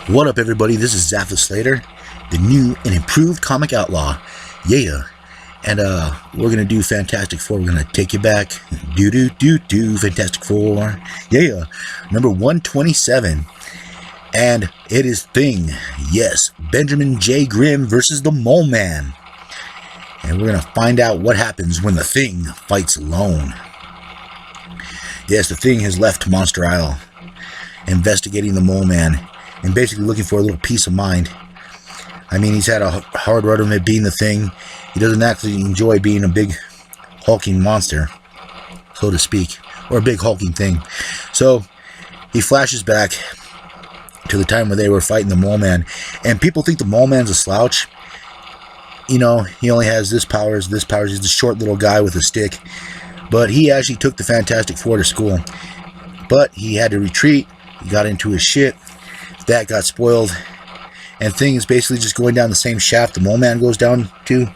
What up, everybody? This is Zappa Slater, the new and improved comic outlaw. Yeah. And we're gonna do Fantastic Four. We're gonna take you back. Fantastic Four. Yeah. Number 127. And it is Thing. Yes. Benjamin J. Grimm versus the Mole Man. And we're gonna find out what happens when the Thing fights alone. Yes, the Thing has left Monster Isle, investigating the Mole Man, and basically looking for a little peace of mind. I mean, he's had a hard run of it being the Thing. He doesn't actually enjoy being a big hulking monster, so to speak, or a big hulking thing. So he flashes back to the time where they were fighting the Mole Man, and people think the Mole Man's a slouch. You know, he only has this powers. He's the short little guy with a stick. But he actually took the Fantastic Four to school. But he had to retreat. He got into his shit. That got spoiled, and Thing is basically just going down the same shaft the Mole Man goes down to,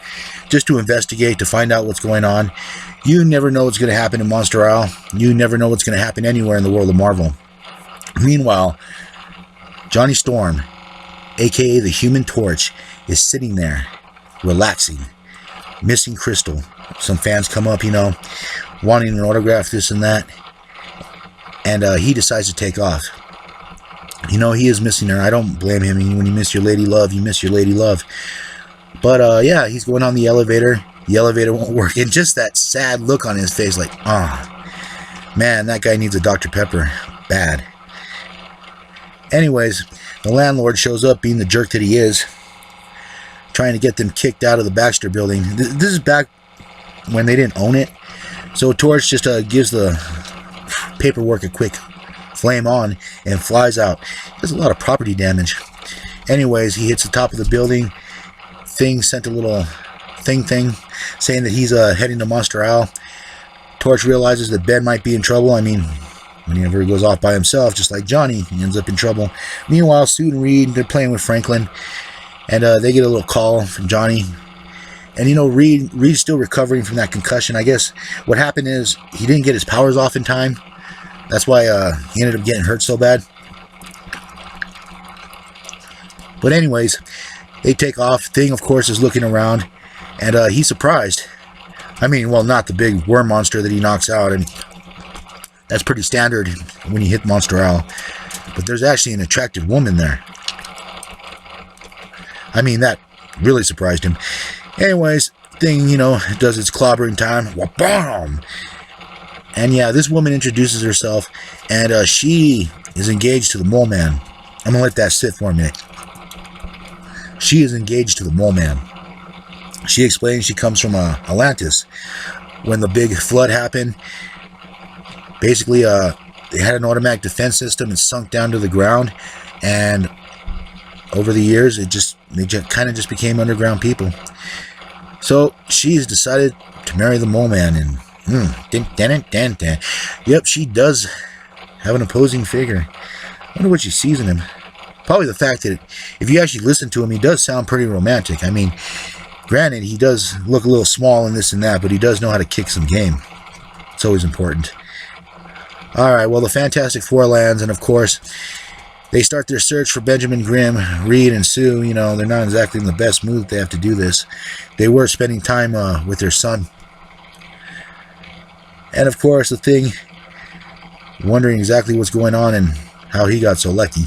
just to investigate, to find out what's going on. You never know what's going to happen in Monster Isle. You never know what's going to happen anywhere in the world of Marvel. Meanwhile, Johnny Storm, aka the Human Torch, is sitting there, relaxing, missing Crystal. Some fans come up, wanting an autograph, this and that, and he decides to take off. He is missing her. I don't blame him. When you miss your lady love, you miss your lady love. But, yeah, he's going on the elevator. The elevator won't work. And just that sad look on his face, like, man, that guy needs a Dr. Pepper. Bad. Anyways, the landlord shows up, being the jerk that he is, trying to get them kicked out of the Baxter building. This is back when they didn't own it. So Torch just gives the paperwork a quick flame on and flies out. There's a lot of property damage. Anyways, he hits the top of the building. Thing sent a little thing saying that he's heading to Monster Isle. Torch realizes that Ben might be in trouble. I mean, whenever he goes off by himself, just like Johnny, he ends up in trouble. Meanwhile, Sue and Reed, they're playing with Franklin, and they get a little call from Johnny. And Reed's still recovering from that concussion. I guess what happened is he didn't get his powers off in time. That's why he ended up getting hurt so bad. But anyways, they take off. Thing, of course, is looking around, and he's surprised. I mean, well, not the big worm monster that he knocks out, and that's pretty standard when you hit Monster Isle. But there's actually an attractive woman there. I mean, that really surprised him. Anyways, Thing, does its clobbering time. Wha-bam! And yeah, this woman introduces herself, and she is engaged to the Mole Man. I'm going to let that sit for a minute. She is engaged to the Mole Man. She explains she comes from Atlantis. When the big flood happened, basically they had an automatic defense system and sunk down to the ground, and over the years they kind of just became underground people. So she's decided to marry the Mole Man, and yep, she does have an opposing figure. I wonder what she sees in him. Probably the fact that if you actually listen to him, he does sound pretty romantic. I mean, granted, he does look a little small and this and that, but he does know how to kick some game. It's always important. Alright, well, the Fantastic Four lands, and of course, they start their search for Benjamin Grimm. Reed and Sue, they're not exactly in the best mood that they have to do this. They were spending time with their son. And of course, the Thing, wondering exactly what's going on and how he got so lucky.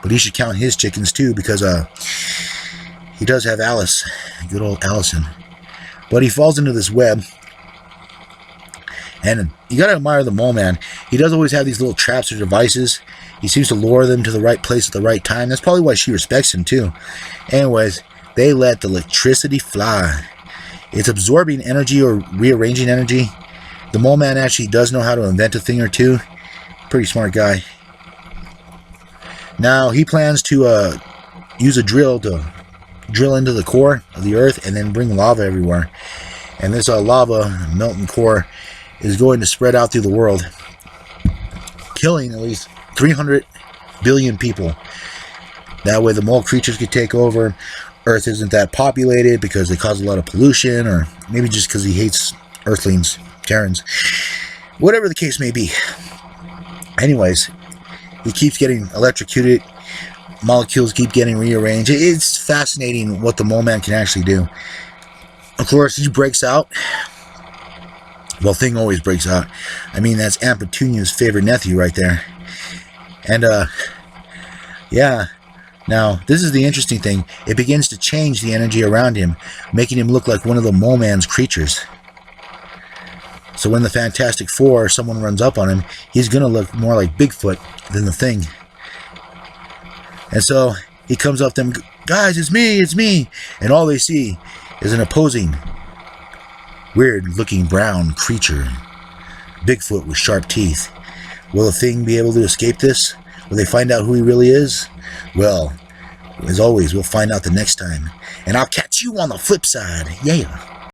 But he should count his chickens too, because he does have Alice, good old Allison. But he falls into this web. And you gotta admire the Mole Man. He does always have these little traps or devices. He seems to lure them to the right place at the right time. That's probably why she respects him too. Anyways, they let the electricity fly. It's absorbing energy or rearranging energy. The Mole Man actually does know how to invent a thing or two. Pretty smart guy. Now, he plans to use a drill to drill into the core of the earth and then bring lava everywhere. And this lava, molten core, is going to spread out through the world, killing at least 300 billion people. That way the mole creatures could take over. Earth isn't that populated because they cause a lot of pollution, or maybe just because he hates Earthlings, Terrans. Whatever the case may be. Anyways, he keeps getting electrocuted. molecules keep getting rearranged. It's fascinating what the Mole Man can actually do. Of course, he breaks out. Well, Thing always breaks out. I mean, that's Aunt Petunia's favorite nephew right there. And, yeah. Now, this is the interesting thing. It begins to change the energy around him, making him look like one of the Mole Man's creatures. So when the Fantastic Four or someone runs up on him, he's going to look more like Bigfoot than the Thing. And so he comes up to them, guys, it's me. And all they see is an opposing, weird-looking brown creature. Bigfoot with sharp teeth. Will the Thing be able to escape this? Will they find out who he really is? Well, as always, we'll find out the next time. And I'll catch you on the flip side. Yeah.